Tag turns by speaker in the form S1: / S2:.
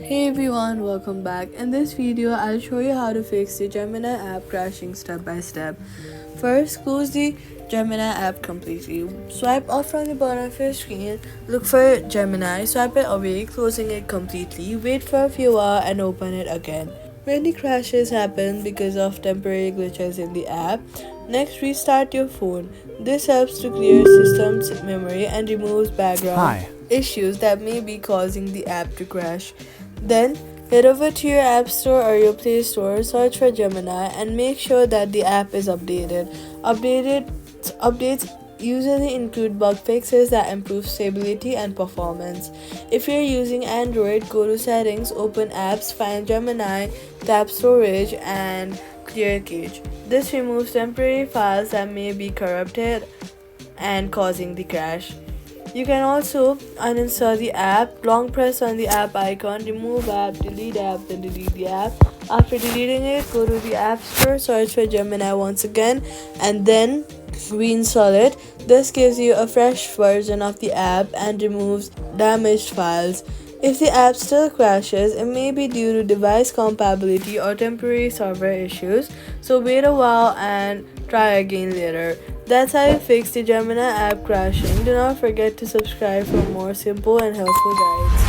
S1: Hey everyone, welcome back. In this video, I'll show you how to fix the Gemini app crashing step by step. First, close the Gemini app completely. Swipe off from the bottom of your screen, look for Gemini, swipe it away, closing it completely, wait for a few hours and open it again. Many crashes happen because of temporary glitches in the app. Next, restart your phone. This helps to clear system's memory and removes background
S2: Hi.
S1: issues that may be causing the app to crash. Then, head over to your App Store or your Play Store, search for Gemini, and make sure that the app is updated. Updates usually include bug fixes that improve stability and performance. If you're using Android, go to Settings, open Apps, find Gemini, tap Storage, and clear cache. This removes temporary files that may be corrupted and causing the crash. You can also uninstall the app. Long press on the app icon, remove app, then delete the app. After deleting it, go to the App Store, search for Gemini once again, and then reinstall it. This gives you a fresh version of the app and removes damaged files. If the app still crashes, it may be due to device compatibility or temporary server issues, so wait a while and try again later. That's how you fix the Gemini app crashing. Do not forget to subscribe for more simple and helpful guides.